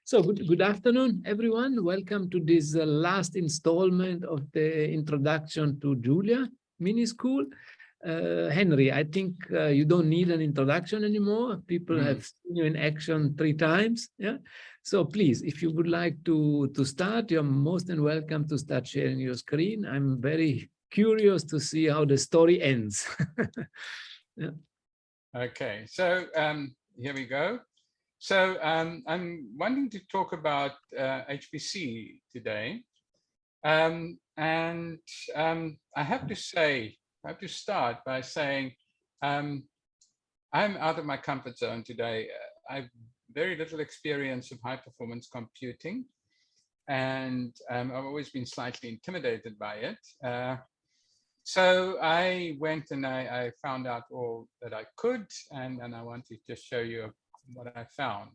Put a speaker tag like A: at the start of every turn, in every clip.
A: So good afternoon, everyone. Welcome to this last installment of the introduction to Julia Mini-School. Henri, I think you don't need an introduction anymore. People have seen you in action 3 times. Yeah. So please, if you would like to start, you're most than welcome to start sharing your screen. I'm very curious to see how the story ends. Yeah.
B: Okay, so here we go. So I'm wanting to talk about HPC today. I have to say, I have to start by saying I'm out of my comfort zone today. I've very little experience of high performance computing, and I've always been slightly intimidated by it. So I went and I found out all that I could, and I want to just show you what I found.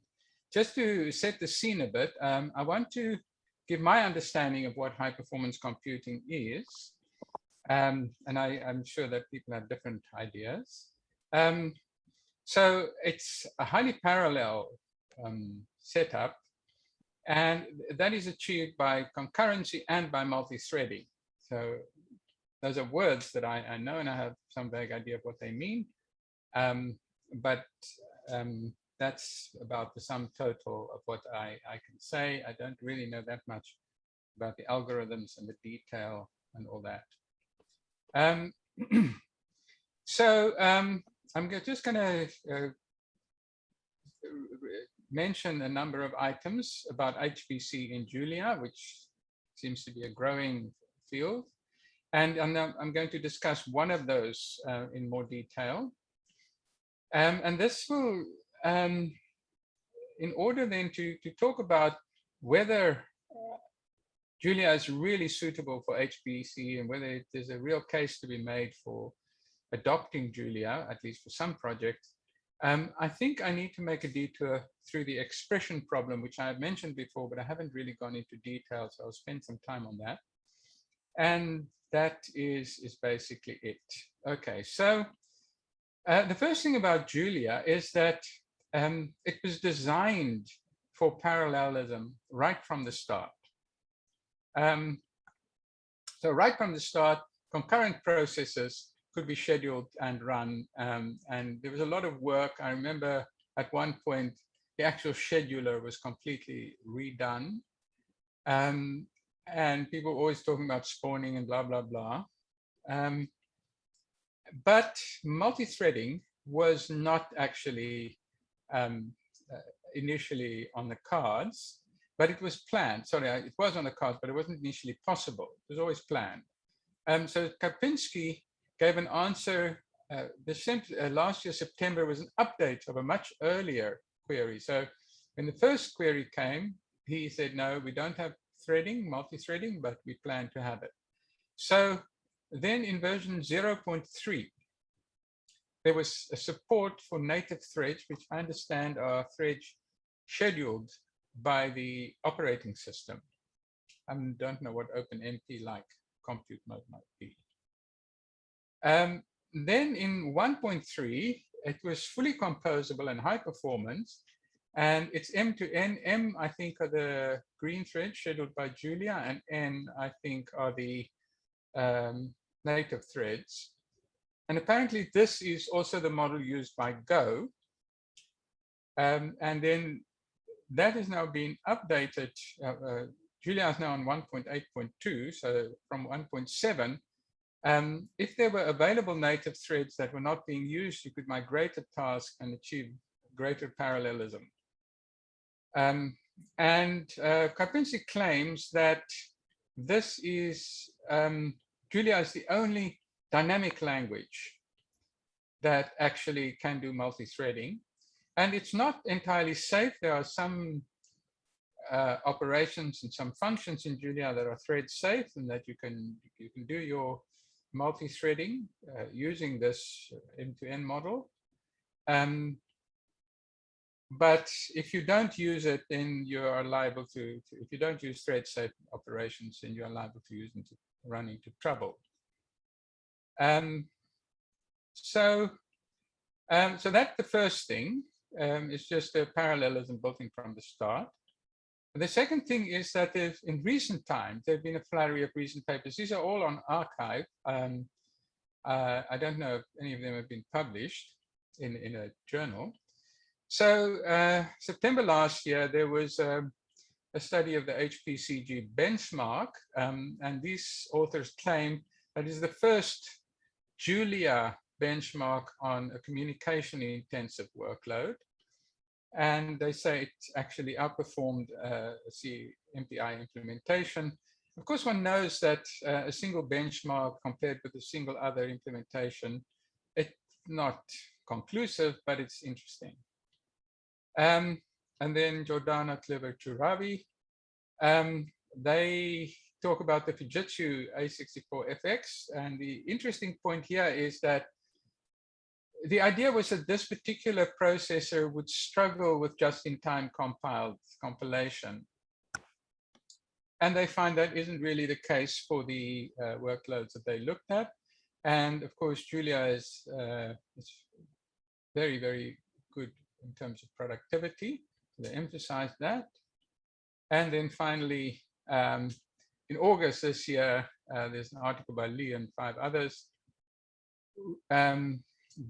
B: Just to set the scene a bit, I want to give my understanding of what high performance computing is. And I'm sure that people have different ideas. So it's a highly parallel setup, and that is achieved by concurrency and by multi-threading. So those are words that I know, and I have some vague idea of what they mean. But that's about the sum total of what I can say. I don't really know that much about the algorithms and the detail and all that. So I'm just going to mention a number of items about HPC in Julia, which seems to be a growing field. And I'm going to discuss one of those in more detail. And this will, in order then to talk about whether Julia is really suitable for HPC and whether there's a real case to be made for adopting Julia, at least for some projects, I think I need to make a detour through the expression problem, which I have mentioned before, but I haven't really gone into detail, so I'll spend some time on that. And that is basically it. Okay, so the first thing about Julia is that it was designed for parallelism right from the start. So right from the start, concurrent processes could be scheduled and run. And there was a lot of work. I remember at one point, the actual scheduler was completely redone. And people were always talking about spawning and blah, blah, blah. But multi-threading was not actually initially on the cards, but it was planned. Sorry, it was on the cards, but it wasn't initially possible. It was always planned. So Karpinski gave an answer. Last year, September, was an update of a much earlier query. So when the first query came, he said, no, we don't have threading, multi-threading, but we plan to have it. So then in version 0.3, there was a support for native threads, which I understand are threads scheduled by the operating system. I don't know what OpenMP-like compute mode might be. Then in 1.3, it was fully composable and high performance. And it's M to N. M, I think, are the green threads scheduled by Julia, and N, I think, are the native threads. And apparently, this is also the model used by Go. And then that is now being updated. Julia is now on 1.8.2, so from 1.7. If there were available native threads that were not being used, you could migrate a task and achieve greater parallelism. Karpinski claims that this is, Julia is the only dynamic language that actually can do multi-threading. And it's not entirely safe. There are some operations and some functions in Julia that are thread safe and that you can do your multi-threading using this M2N model. But if you don't use it, then you are liable to if you don't use thread safe operations, then you are liable to use them to run into trouble. So that's the first thing. It's just a parallelism built in from the start. The second thing is that in recent times, there have been a flurry of recent papers. These are all on archive. I don't know if any of them have been published in a journal. So September last year, there was a study of the HPCG benchmark, and these authors claim that is the first Julia benchmark on a communication intensive workload. And they say it actually outperformed MPI implementation. Of course, one knows that a single benchmark compared with a single other implementation, it's not conclusive, but it's interesting. And then Jordana Clever-Turabi, they talk about the Fujitsu A64FX. And the interesting point here is that the idea was that this particular processor would struggle with just-in-time compilation. And they find that isn't really the case for the workloads that they looked at. And of course, Julia is very, very good in terms of productivity. They emphasize that. And then finally, in August this year, there's an article by Lee and 5 others.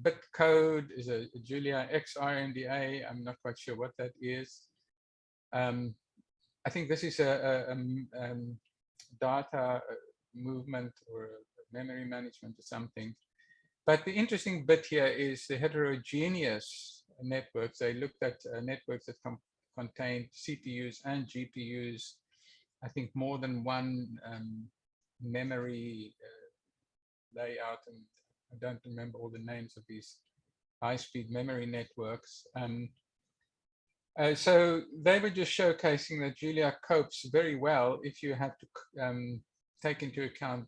B: Bitcode is a Julia XRNDA. I'm not quite sure what that is. I think this is a data movement or memory management or something. But the interesting bit here is the heterogeneous networks. They looked at networks that contained CPUs and GPUs. I think more than one memory layout, and I don't remember all the names of these high-speed memory networks. So they were just showcasing that Julia copes very well if you have to take into account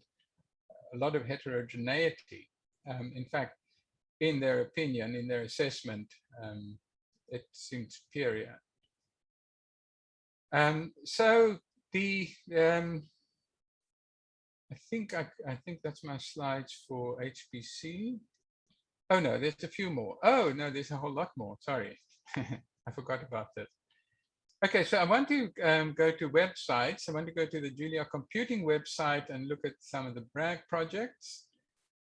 B: a lot of heterogeneity. In fact, in their opinion, in their assessment, it seemed superior. So the I think that's my slides for HPC. Oh no, there's a few more. Oh no, there's a whole lot more. Sorry, I forgot about that. Okay, so I want to go to websites. I want to go to the Julia Computing website and look at some of the Bragg projects.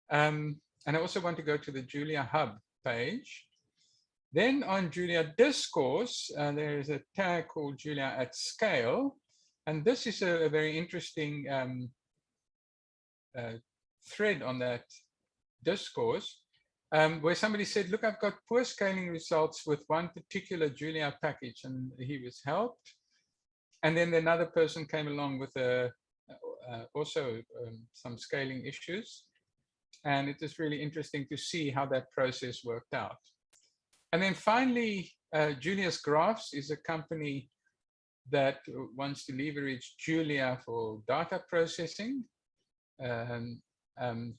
B: And I also want to go to the Julia Hub page. Then on Julia Discourse, there is a tag called Julia at Scale. And this is a very interesting thread on that discourse, where somebody said, look, I've got poor scaling results with one particular Julia package, and he was helped. And then another person came along with also some scaling issues. And it is really interesting to see how that process worked out. And then finally, Julia's Graphs is a company that wants to leverage Julia for data processing,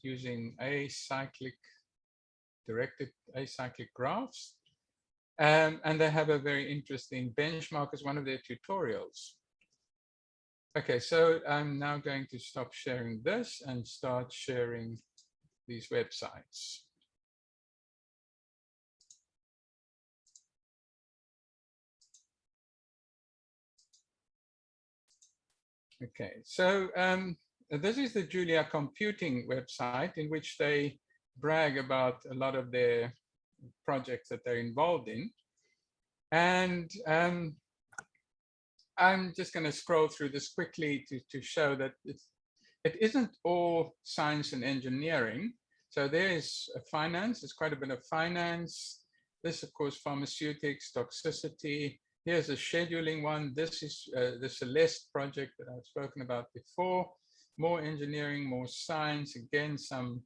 B: using directed acyclic graphs. And they have a very interesting benchmark as one of their tutorials. Okay, so I'm now going to stop sharing this and start sharing these websites. Okay, so this is the Julia Computing website, in which they brag about a lot of their projects that they're involved in. And I'm just going to scroll through this quickly to show that it isn't all science and engineering. So there is finance, there's quite a bit of finance. This, of course, pharmaceutics, toxicity. Here's a scheduling one. This is the Celeste project that I've spoken about before. More engineering, more science, again, some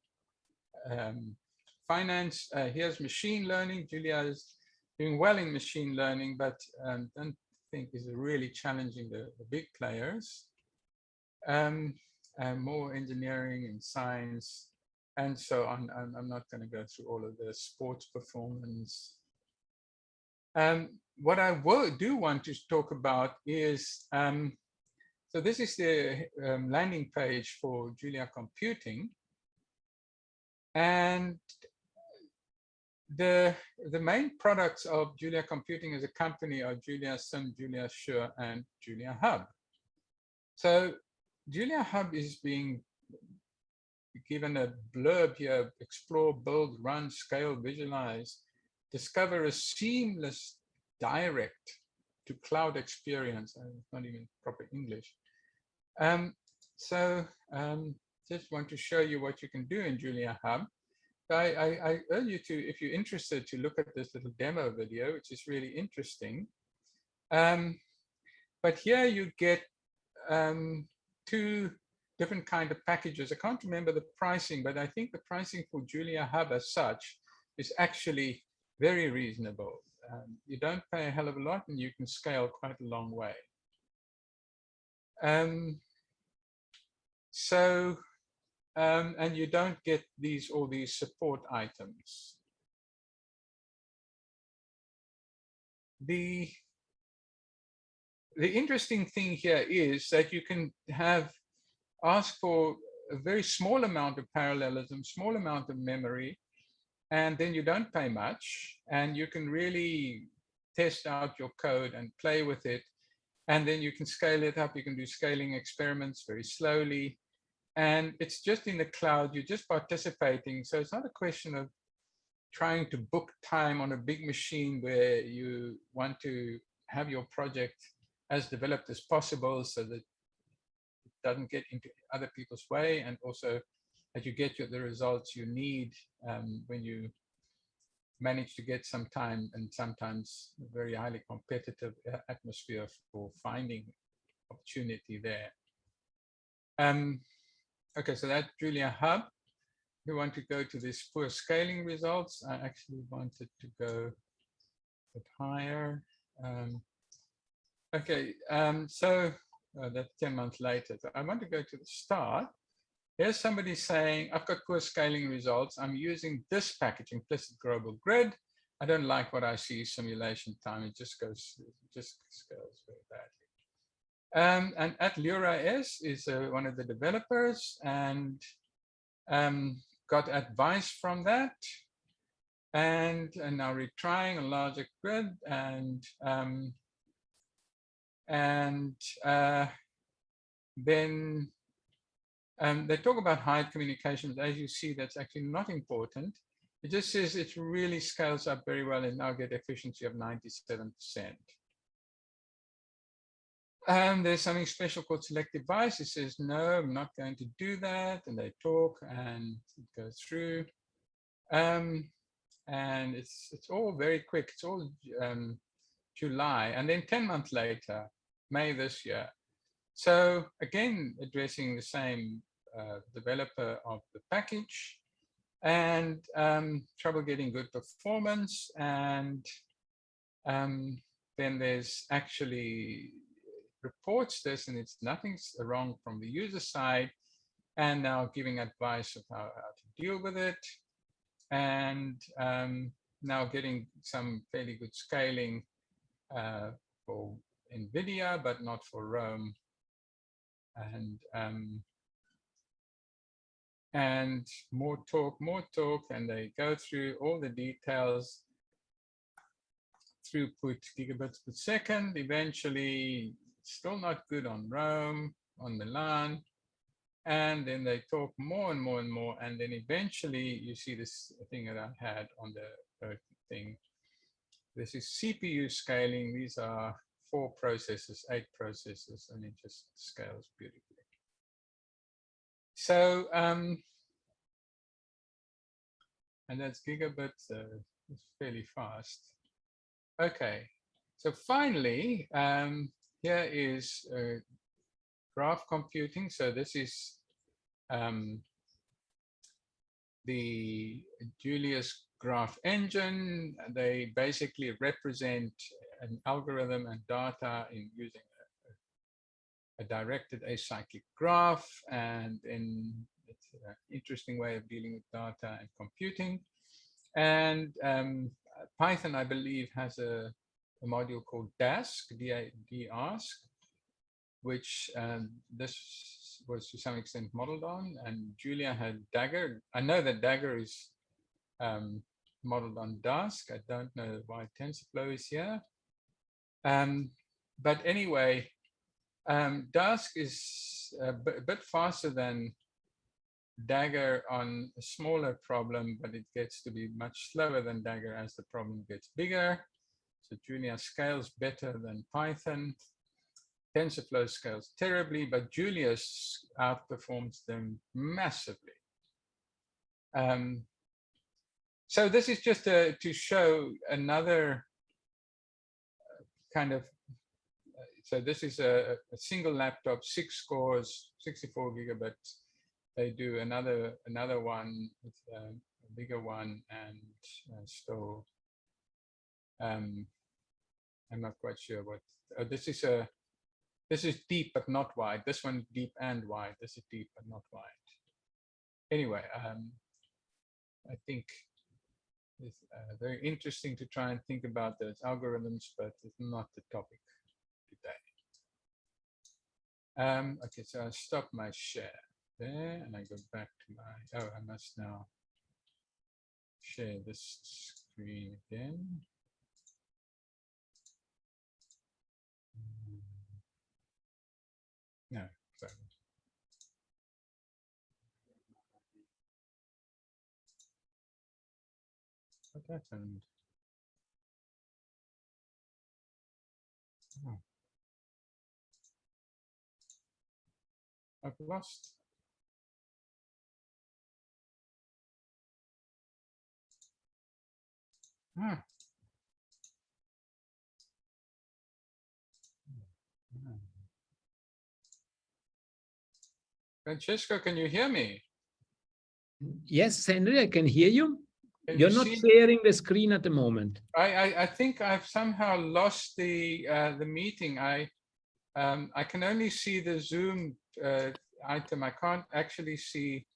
B: finance. Here's machine learning. Julia is doing well in machine learning, but don't think is really challenging the big players. More engineering and science, and so on. I'm not going to go through all of the sports performance. What I do want to talk about is, so this is the landing page for Julia Computing. And the main products of Julia Computing as a company are Julia Sim, Julia Sure, and Julia Hub. So Julia Hub is being given a blurb here: explore, build, run, scale, visualize, discover a seamless direct to cloud experience. It's not even proper English. Just want to show you what you can do in Julia Hub. I urge you to, if you're interested, to look at this little demo video, which is really interesting. But here you get two different kind of packages. I can't remember the pricing, but I think the pricing for Julia Hub as such is actually very reasonable. You don't pay a hell of a lot, and you can scale quite a long way. And you don't get all these support items. The interesting thing here is that you can ask for a very small amount of parallelism, small amount of memory, and then you don't pay much, and you can really test out your code and play with it. And then you can scale it up. You can do scaling experiments very slowly. And it's just in the cloud, you're just participating. So it's not a question of trying to book time on a big machine where you want to have your project as developed as possible so that it doesn't get into other people's way, and also that you get the results you need when you manage to get some time and sometimes a very highly competitive atmosphere for finding opportunity there. Okay, so that's Julia Hub. We want to go to these poor scaling results. I actually wanted to go a bit higher. So that's 10 months later. So I want to go to the start. Here's somebody saying, I've got poor scaling results. I'm using this package, implicit global grid. I don't like what I see simulation time. It just scales very badly. And NITheCS is one of the developers, and got advice from that. And now retrying a larger grid, and then they talk about hide communications. As you see, that's actually not important. It just says it really scales up very well and now get efficiency of 97%. There's something special called selective bias. It says, no, I'm not going to do that. And they talk and it goes through. And it's all very quick. It's all July. And then 10 months later, May this year. So again, addressing the same developer of the package, and trouble getting good performance. And then there's actually reports this, and it's nothing's wrong from the user side, and now giving advice of how to deal with it, and now getting some fairly good scaling for NVIDIA, but not for Rome. And more talk, and they go through all the details. Throughput gigabits per second, eventually still not good on Rome, on Milan. And then they talk more and more and more. And then eventually you see this thing that I had on the thing. This is CPU scaling. These are 4 processors, 8 processors, and it just scales beautifully. So, and that's gigabits, it's fairly fast. Okay, so finally, here is graph computing. So this is the Julia's graph engine. They basically represent an algorithm and data in using a directed acyclic graph, and then it's an interesting way of dealing with data and computing. And Python, I believe, has a module called DASK, D-A-S-K, which this was to some extent modeled on, and Julia had Dagger. I know that Dagger is modeled on Dask. I don't know why TensorFlow is here. But anyway, Dask is a bit faster than Dagger on a smaller problem, but it gets to be much slower than Dagger as the problem gets bigger. So Julia scales better than Python. TensorFlow scales terribly, but Julia outperforms them massively. So this is just to show another kind of, so this is a single laptop, 6 scores, 64 gigabytes. They do another one, with a bigger one, and still, I'm not quite sure what. This is deep but not wide. This one deep and wide. This is deep but not wide. Anyway, I think it's very interesting to try and think about those algorithms, but it's not the topic today. Okay, so I'll stop my share there and I go back to my, I must now share this screen again. No, sorry. What happened? Oh. I've lost. Ah. Francesco, can you hear me?
A: Yes, Henry, I can hear you. You're not
B: see?
A: sharing the screen at the moment.
B: I think I've somehow lost the meeting. I can only see the Zoom item. I can't actually see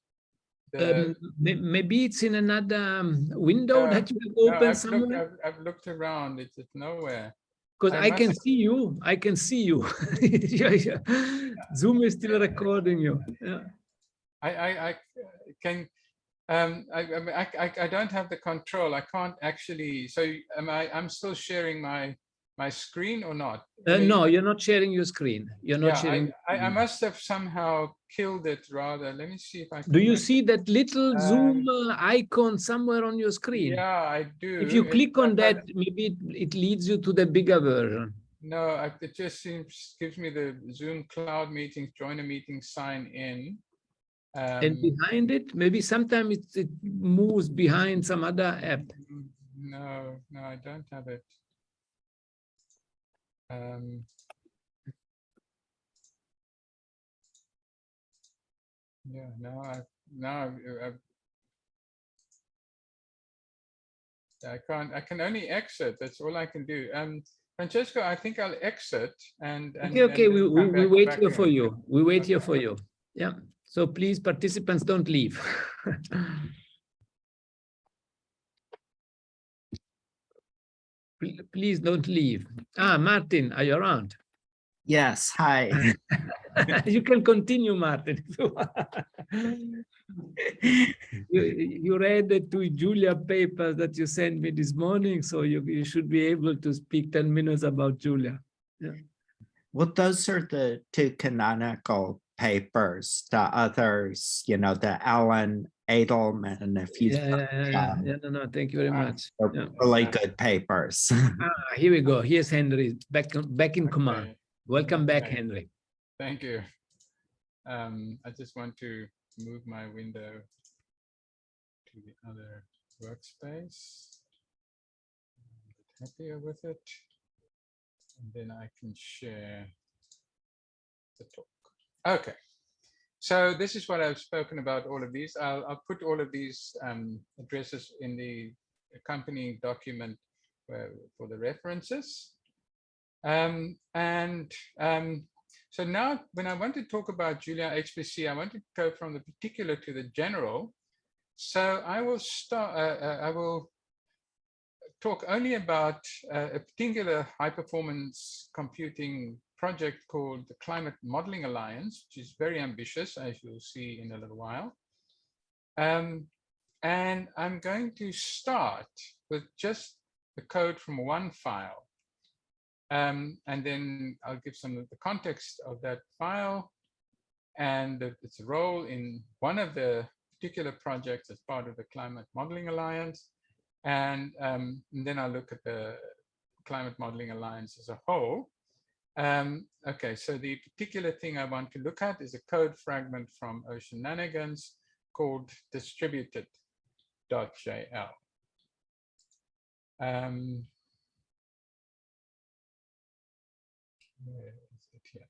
B: the.
A: Maybe it's in another window that you have opened somewhere.
B: I've looked around. It's nowhere.
A: Because I can see you. I can see you. Yeah. Zoom is still recording you. Yeah.
B: I can. I don't have the control. I can't actually. So I'm still sharing my screen or not?
A: No, you're not sharing your screen. You're not sharing.
B: I must have somehow killed it rather. Let me see if I can.
A: Do you see that little Zoom icon somewhere on your screen?
B: Yeah, I do.
A: If you click on that, maybe it leads you to the bigger version.
B: No, it just gives me the Zoom cloud meetings, join a meeting, sign in.
A: And behind it, maybe sometimes it moves behind some other app.
B: No, I don't have it. Yeah, I can only exit. That's all I can do. Francesco, I think I'll exit and
A: okay. We wait here for you. We wait here for you. Yeah. So please, participants, don't leave. Please don't leave. Martin, are you around?
C: Yes, hi.
A: You can continue, Martin. You read the two Julia papers that you sent me this morning, so you should be able to speak 10 minutes about Julia. Yeah.
C: Well, those are the two canonical papers. The others, the Alan Edelman, if you
A: no, thank you very much.
C: Really good papers.
A: Here we go. Here's Henry back in command. Welcome back, Henry.
B: Thank you. I just want to move my window to the other workspace. I'm a bit happier with it. And then I can share the talk. Okay. So this is what I've spoken about, all of these. I'll put all of these addresses in the accompanying document for the references. So now when I want to talk about Julia HPC, I want to go from the particular to the general. So I will start, I will talk only about a particular high performance computing project called the Climate Modeling Alliance, which is very ambitious, as you'll see in a little while. And I'm going to start with just the code from one file. And then I'll give some of the context of that file and its role in one of the particular projects as part of the Climate Modeling Alliance. And then I'll look at the Climate Modeling Alliance as a whole. Okay, so the particular thing I want to look at is a code fragment from Oceananigans called distributed.jl. Where is it here?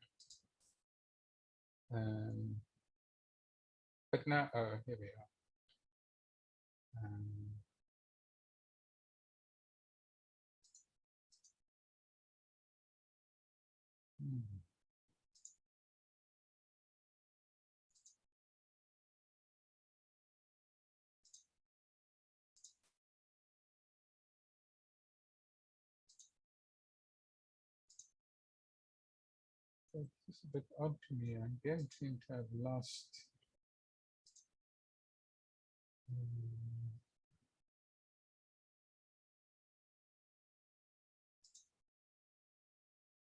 B: But now, oh, here we are. This is a bit odd to me. I don't seem to have lost.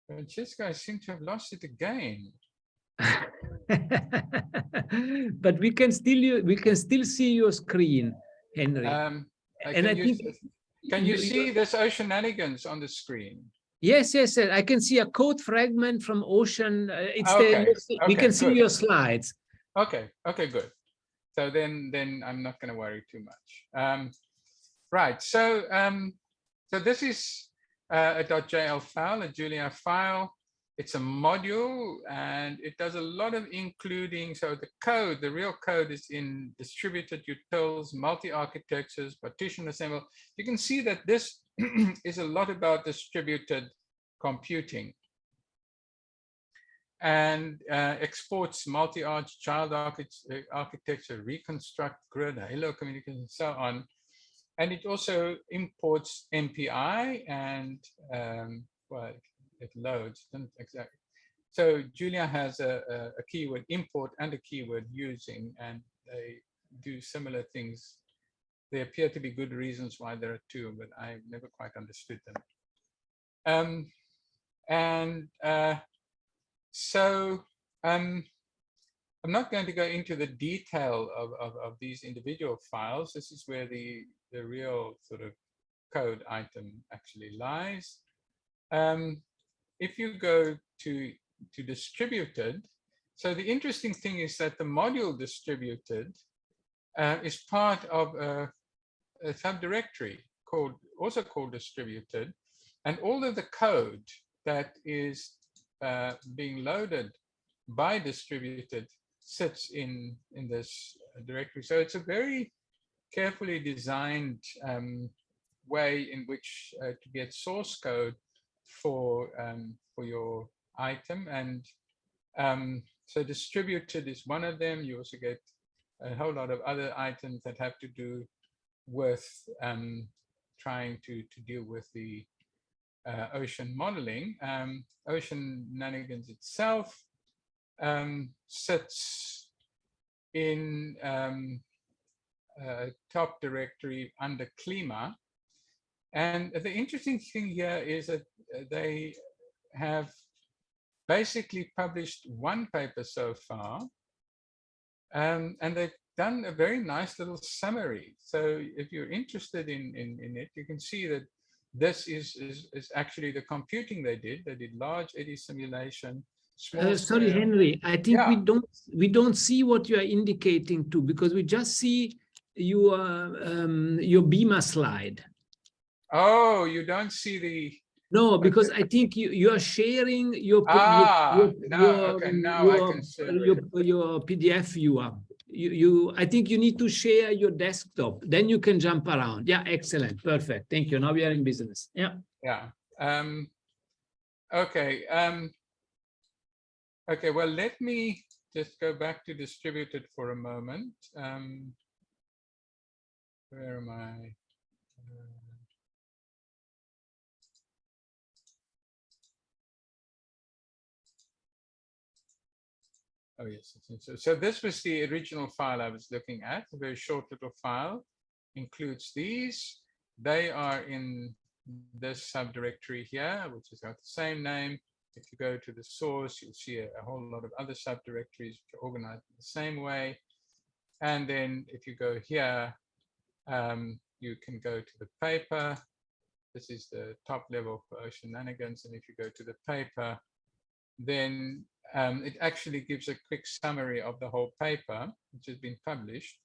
B: Francesca, I seem to have lost it again.
A: But we can still see your screen, Henry. And I think
B: can you see this Oceananigans on the screen?
A: Yes, I can see a code fragment from Ocean. We can see
B: good.
A: your slides.
B: Okay, good. So then I'm not going to worry too much. Right. So this is a .jl file, a Julia file. It's a module, and it does a lot of including. So the code, the real code, is in distributed utils, multi-architectures, partition assemble. You can see that this is a lot about distributed computing, and exports multi-arch, child architecture, reconstruct grid, halo communication, and so on. And it also imports MPI and well, it loads, doesn't exactly. So Julia has a keyword import and a keyword using, and they do similar things. There appear to be good reasons why there are two, but I've never quite understood them. So I'm not going to go into the detail of these individual files. This is where the real sort of code item actually lies. If you go to distributed, so the interesting thing is that the module distributed is part of a subdirectory also called distributed, and all of the code that is being loaded by distributed sits in this directory. So it's a very carefully designed way in which to get source code for your item, and so distributed is one of them. You also get a whole lot of other items that have to do with trying to deal with the ocean modeling. Oceananigans itself sits in top directory under Klima. And the interesting thing here is that they have basically published one paper so far, and they've done a very nice little summary. So if you're interested in it, you can see that this is actually the computing they did. They did large eddy simulation.
A: Sorry, Henry, I think we don't see what you are indicating to, because we just see your Beamer slide.
B: Oh, you don't see the...
A: No, because I think you are sharing your PDF viewer. I think you need to share your desktop, then you can jump around. Yeah, excellent, perfect, thank you. Now we are in business. Yeah.
B: Okay. Okay, well, let me just go back to distributed for a moment. Where am I? Oh, yes. So this was the original file I was looking at, a very short little file, includes these. They are in this subdirectory here, which has got the same name. If you go to the source, you'll see a whole lot of other subdirectories which are organized in the same way. And then if you go here, you can go to the paper. This is the top level for Oceananigans. And if you go to the paper, then it actually gives a quick summary of the whole paper, which has been published.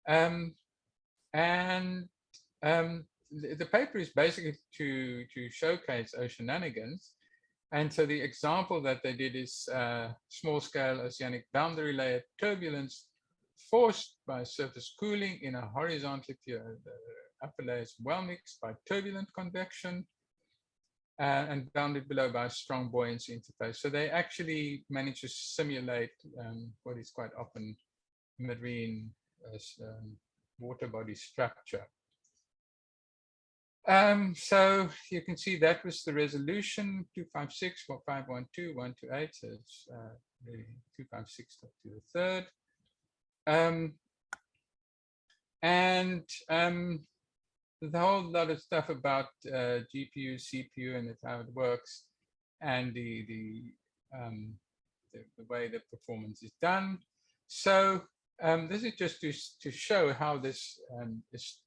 B: The paper is basically to showcase Oceananigans. And so the example that they did is small-scale oceanic boundary layer turbulence forced by surface cooling in a horizontally pure upper layers well mixed by turbulent convection and bounded below by a strong buoyancy interface. So they actually managed to simulate what is quite often marine water body structure. So you can see that was the resolution 256 for 512 128. So it's really 256 to the third. There's a whole lot of stuff about GPU, CPU, and how it works, and the way the performance is done. So this is just to show how this is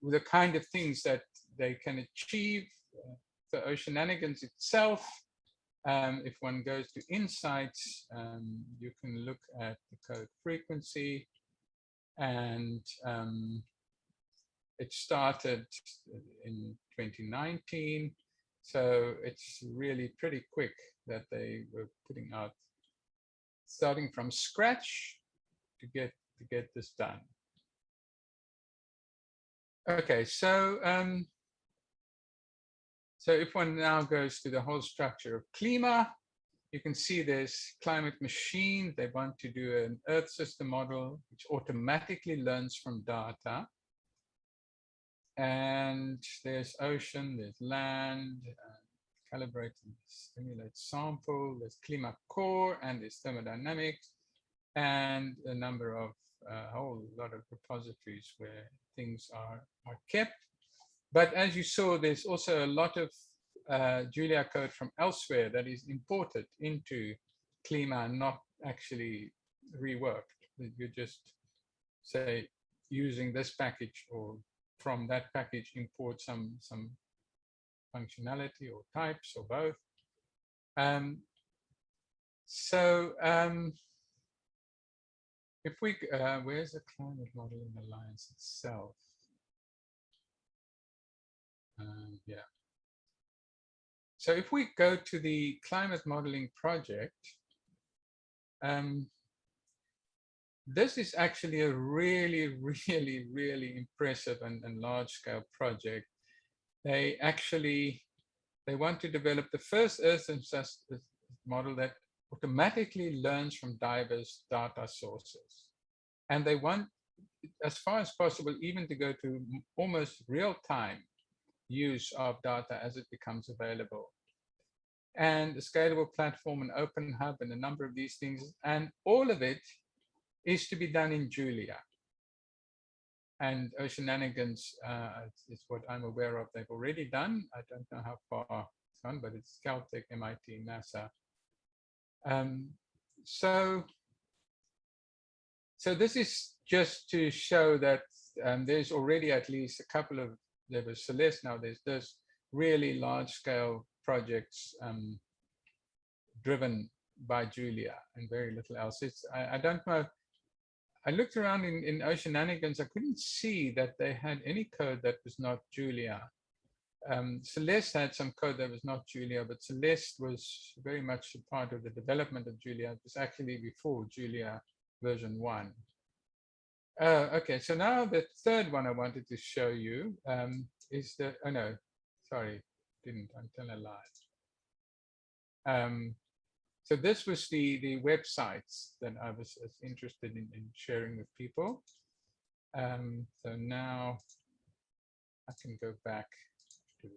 B: the kind of things that they can achieve. For Oceananigans itself, if one goes to Insights, you can look at the code frequency, and it started in 2019. So it's really pretty quick that they were putting out, starting from scratch to get this done. Okay, so so if one now goes to the whole structure of CLIMA, you can see there's climate machine. They want to do an Earth system model which automatically learns from data. And there's ocean, there's land, calibrate and simulate sample, there's CLIMA core, and there's thermodynamics, and a number of a whole lot of repositories where things are kept. But as you saw, there's also a lot of Julia code from elsewhere that is imported into CLIMA, not actually reworked. You just say using this package or from that package import some functionality or types or both. If we, where's the climate modeling alliance itself? Yeah. So if we go to the climate modeling project, this is actually a really, really, really impressive and large scale project. They want to develop the first Earth model that automatically learns from diverse data sources. And they want, as far as possible, even to go to almost real-time use of data as it becomes available. And a scalable platform, an open hub, and a number of these things. And all of it is to be done in Julia. And Oceananigans is what I'm aware of they've already done. I don't know how far it's gone, but it's Caltech, MIT, NASA. So this is just to show that there's already at least a couple of, there was Celeste, now there's this really large scale projects driven by Julia and very little else. I don't know. I looked around in Oceananigans, I couldn't see that they had any code that was not Julia. Celeste had some code that was not Julia, but Celeste was very much a part of the development of Julia. It was actually before Julia version 1. Okay, so now the third one I wanted to show you is the, oh no, sorry, didn't, I'm telling a lie. So this was the websites that I was interested in sharing with people. So now I can go back to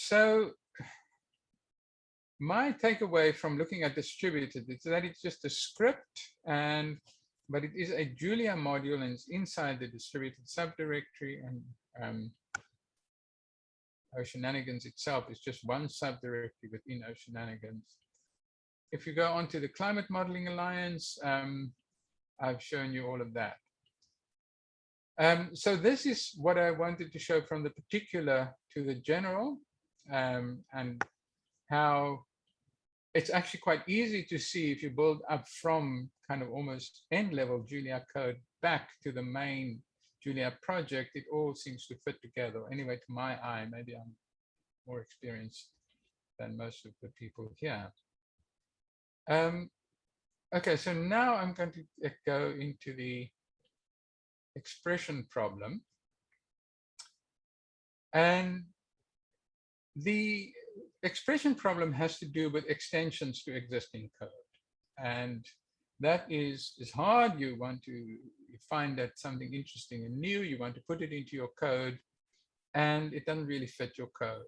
B: the my takeaway from looking at distributed is that it's just a script, but it is a Julia module and it's inside the distributed subdirectory, and Oceananigans itself is just one subdirectory within Oceananigans. If you go on to the Climate Modeling Alliance, I've shown you all of that. So this is what I wanted to show from the particular to the general, and how it's actually quite easy to see if you build up from kind of almost end-level Julia code back to the main Julia project, it all seems to fit together. Anyway, to my eye, maybe I'm more experienced than most of the people here. Okay, so now I'm going to go into the expression problem. And the expression problem has to do with extensions to existing code. And that is hard. You want to find that something interesting and new, you want to put it into your code, and it doesn't really fit your code.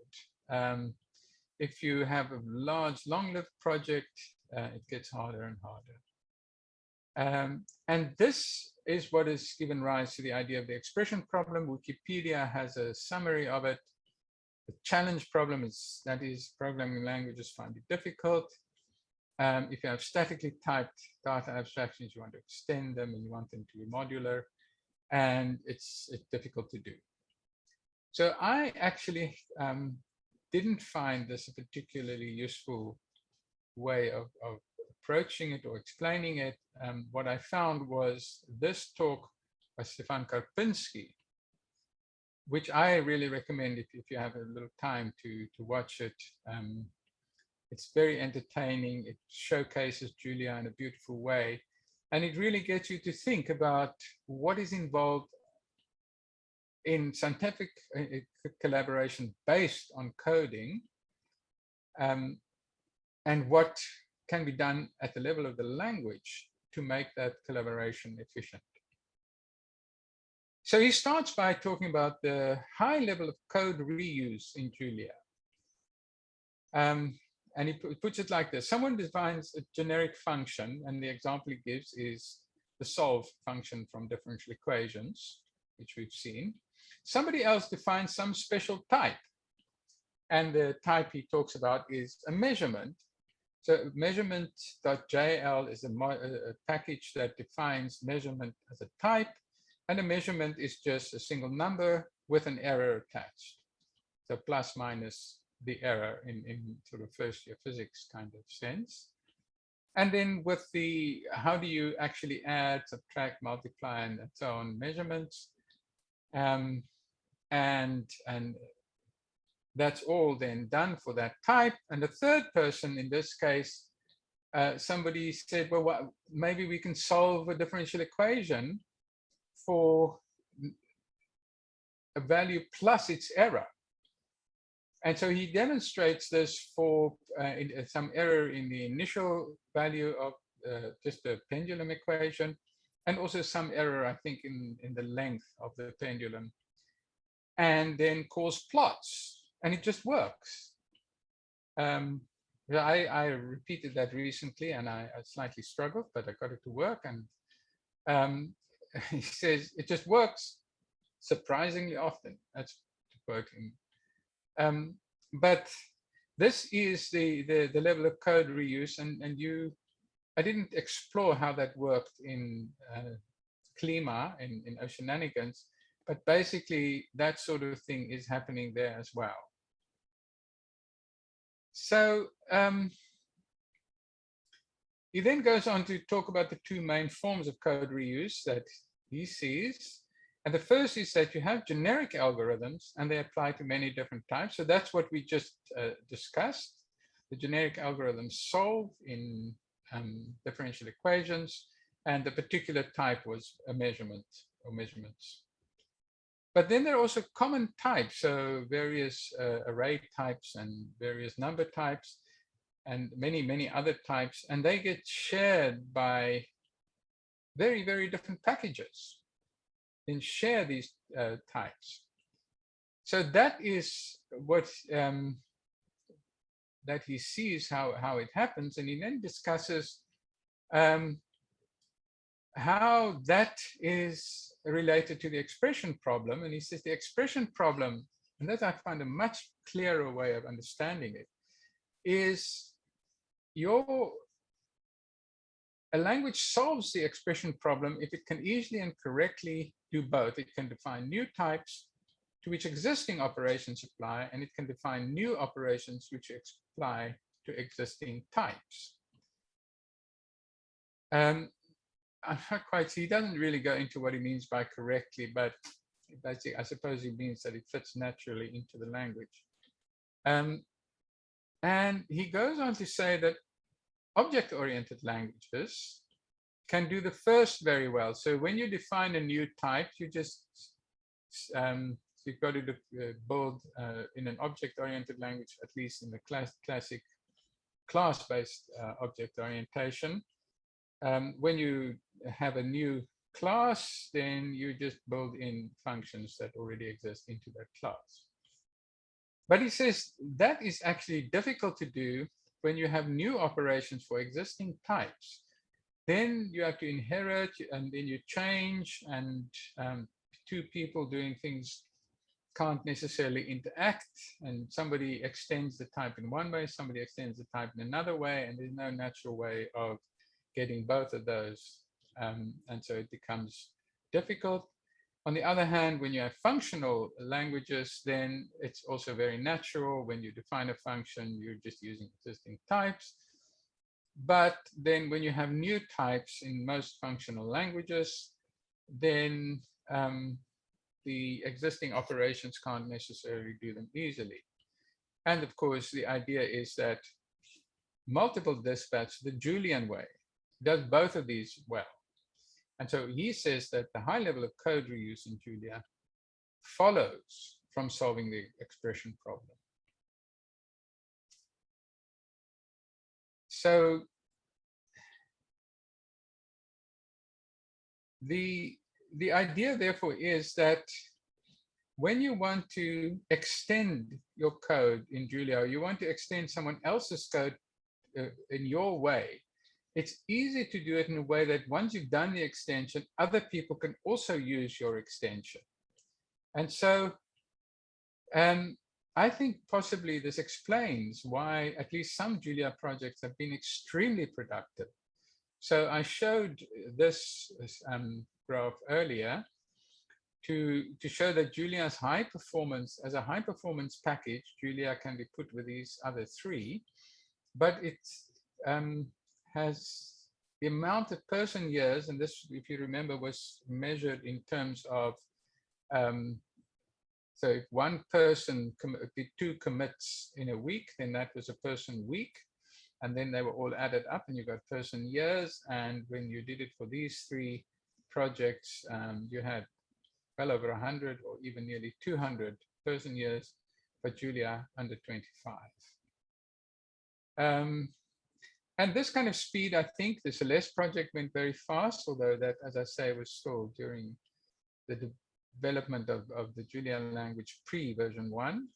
B: If you have a large, long-lived project, it gets harder and harder. And this is what has given rise to the idea of the expression problem. Wikipedia has a summary of it. The challenge problem is that programming languages find it difficult. If you have statically typed data abstractions, you want to extend them and you want them to be modular, and it's difficult to do. So I actually didn't find this a particularly useful way of approaching it or explaining it. What I found was this talk by Stefan Karpinski, which I really recommend if you have a little time to watch it. It's very entertaining. It showcases Julia in a beautiful way. And it really gets you to think about what is involved in scientific collaboration based on coding, and what can be done at the level of the language to make that collaboration efficient. So he starts by talking about the high level of code reuse in Julia. And he puts it like this. Someone defines a generic function, and the example he gives is the solve function from differential equations, which we've seen. Somebody else defines some special type, and the type he talks about is a measurement. So measurement.jl is a package that defines measurement as a type, and a measurement is just a single number with an error attached. So plus minus the error in sort of first year physics kind of sense. And then with the, how do you actually add, subtract, multiply, and so on measurements. And that's all then done for that type. And the third person in this case, somebody said, well, maybe we can solve a differential equation for a value plus its error. And so he demonstrates this for some error in the initial value of just the pendulum equation, and also some error, I think, in the length of the pendulum, and then calls plots, and it just works. I repeated that recently, and I slightly struggled, but I got it to work. And he says it just works surprisingly often. That's to quote him. But this is the level of code reuse, and I didn't explore how that worked in Klima, in Oceananigans, but basically that sort of thing is happening there as well. So he then goes on to talk about the two main forms of code reuse that he sees. And the first is that you have generic algorithms, and they apply to many different types. So that's what we just discussed. The generic algorithms solve in differential equations, and the particular type was a measurement or measurements. But then there are also common types, so various array types and various number types, and many, many other types, and they get shared by very, very different packages. And share these types. So that is what that he sees how it happens, and he then discusses how that is related to the expression problem. And he says the expression problem, and that I find a much clearer way of understanding it, is a language solves the expression problem if it can easily and correctly do both. It can define new types to which existing operations apply, and it can define new operations which apply to existing types. I'm not quite sure, he doesn't really go into what he means by correctly, but basically, I suppose he means that it fits naturally into the language. And he goes on to say that object-oriented languages can do the first very well. So when you define a new type, you just, you've got to build in an object-oriented language, at least in the classic class-based object orientation. When you have a new class, then you just build in functions that already exist into that class. But he says that is actually difficult to do when you have new operations for existing types. Then you have to inherit, and then you change, and two people doing things can't necessarily interact, and somebody extends the type in one way, somebody extends the type in another way, and there's no natural way of getting both of those, and so it becomes difficult. On the other hand, when you have functional languages, then it's also very natural. When you define a function, you're just using existing types. But then when you have new types in most functional languages, then the existing operations can't necessarily do them easily. And of course, the idea is that multiple dispatch, the Julian way, does both of these well. And so he says that the high level of code reuse in Julia follows from solving the expression problem. So the idea, therefore, is that when you want to extend your code in Julia, or you want to extend someone else's code in your way, it's easy to do it in a way that once you've done the extension, other people can also use your extension. And so I think possibly this explains why at least some Julia projects have been extremely productive. So I showed this graph earlier to show that Julia's high performance, as a high performance package, Julia can be put with these other three, but it has the amount of person years, and this, if you remember, was measured in terms of, so if one person did 2 commits in a week, then that was a person week, and then they were all added up and you got person years. And when you did it for these 3 projects, you had well over 100 or even nearly 200 person years for Julia under 25. And this kind of speed, I think the Celeste project went very fast, although that, as I say, was still during the development of the Julian language pre-version 1.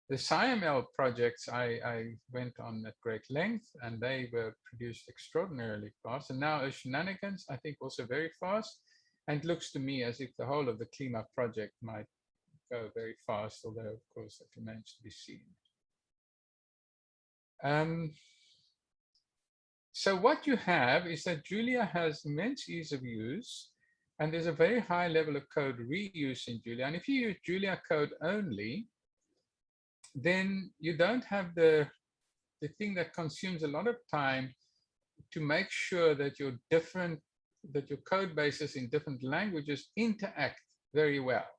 B: The SciML projects I went on at great length, and they were produced extraordinarily fast. And now Shenanigans, I think, also very fast. And it looks to me as if the whole of the Klima project might go very fast, although, of course, that remains to be seen. So what you have is that Julia has immense ease of use, and there's a very high level of code reuse in Julia. And if you use Julia code only, then you don't have the thing that consumes a lot of time to make sure that your code bases in different languages interact very well.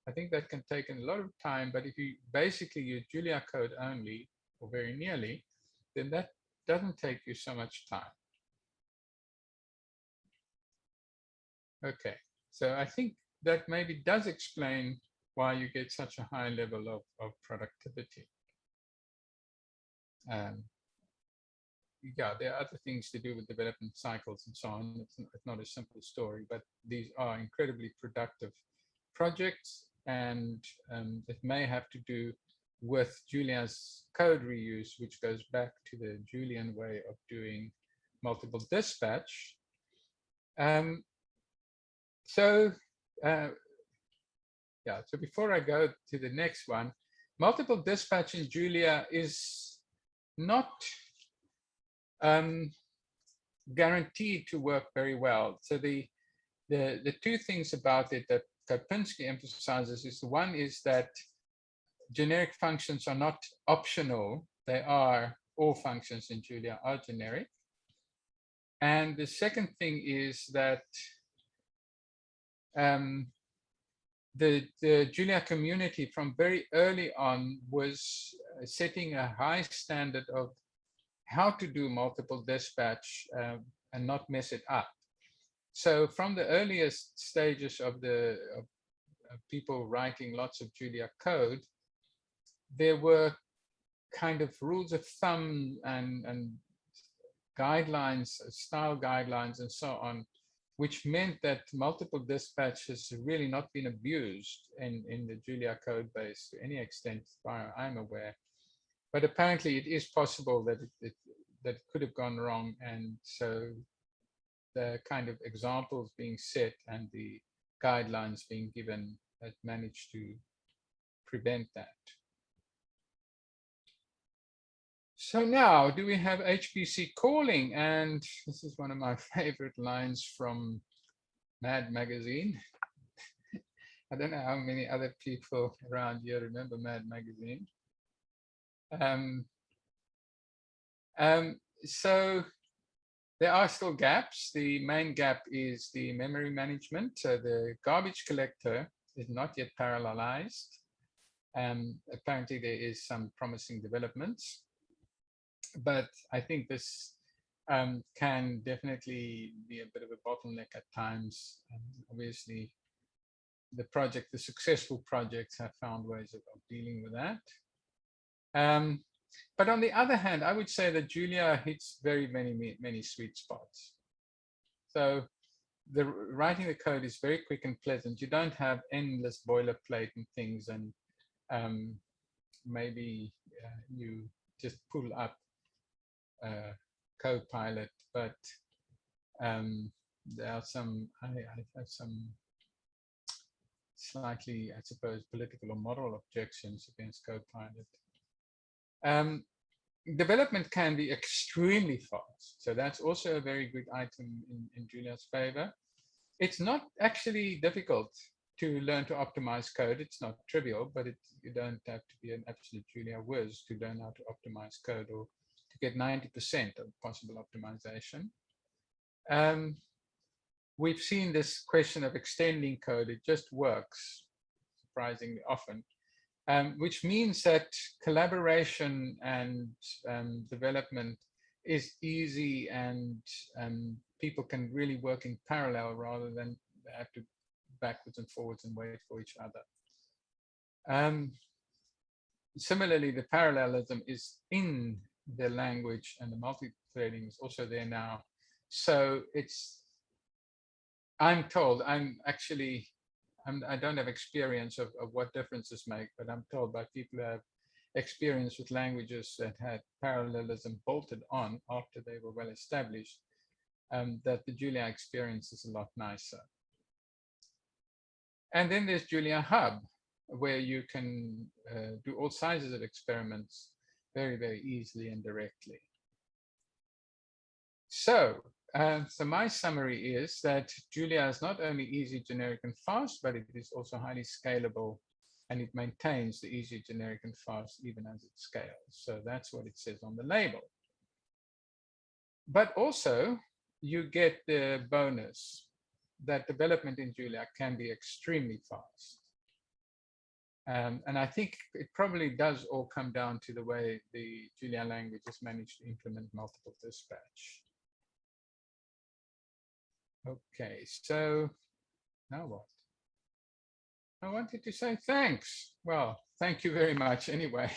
B: I think that can take a lot of time, but if you basically use Julia code only, or very nearly, then that doesn't take you so much time. Okay, so I think that maybe does explain why you get such a high level of productivity. Yeah, there are other things to do with development cycles and so on. It's not a simple story, but these are incredibly productive projects, and it may have to do with Julia's code reuse, which goes back to the Julian way of doing multiple dispatch. So before I go to the next one, multiple dispatch in Julia is not guaranteed to work very well. So the two things about it that Karpinski emphasizes is, the one is that generic functions are not optional. They are, all functions in Julia are generic. And the second thing is that the Julia community from very early on was setting a high standard of how to do multiple dispatch and not mess it up. So from the earliest stages of people writing lots of Julia code, there were kind of rules of thumb and guidelines, style guidelines, and so on, which meant that multiple dispatch has really not been abused in the Julia code base to any extent, as far as I'm aware. But apparently it is possible that it could have gone wrong. And so the kind of examples being set and the guidelines being given that managed to prevent that. So now, do we have HPC calling? And this is one of my favorite lines from Mad Magazine. I don't know how many other people around here remember Mad Magazine. So there are still gaps. The main gap is the memory management. So the garbage collector is not yet parallelized. Apparently there is some promising developments, but I think this can definitely be a bit of a bottleneck at times. Obviously, the successful projects have found ways of dealing with that. But on the other hand, I would say that Julia hits very many sweet spots. So writing the code is very quick and pleasant. You don't have endless boilerplate and things, and maybe you just pull up Copilot, but there are some, I have some slightly, I suppose, political or moral objections against Copilot. Development can be extremely fast. So that's also a very good item in Julia's favor. It's not actually difficult to learn to optimize code. It's not trivial, but you don't have to be an absolute Julia whiz to learn how to optimize code or to get 90% of possible optimization. We've seen this question of extending code. It just works surprisingly often. Which means that collaboration and development is easy, and people can really work in parallel rather than have to backwards and forwards and wait for each other. Similarly, the parallelism is in the language, and the multi-threading is also there now. So I'm told, I don't have experience of what differences make, but I'm told by people who have experience with languages that had parallelism bolted on after they were well established, that the Julia experience is a lot nicer. And then there's Julia Hub, where you can do all sizes of experiments very, very easily and directly. So my summary is that Julia is not only easy, generic, and fast, but it is also highly scalable, and it maintains the easy, generic, and fast even as it scales. So that's what it says on the label. But also, you get the bonus that development in Julia can be extremely fast. And I think it probably does all come down to the way the Julia language has managed to implement multiple dispatch. Okay, so now what? I wanted to say thanks. Well, thank you very much anyway.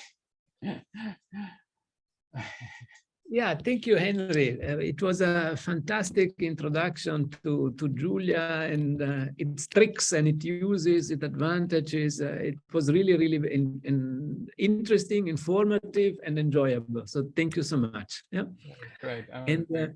A: Yeah, thank you, Henry. It was a fantastic introduction to Julia and its tricks and its uses, its advantages. It was really, really interesting, informative, and enjoyable. So thank you so much. Yeah.
B: Great.
A: And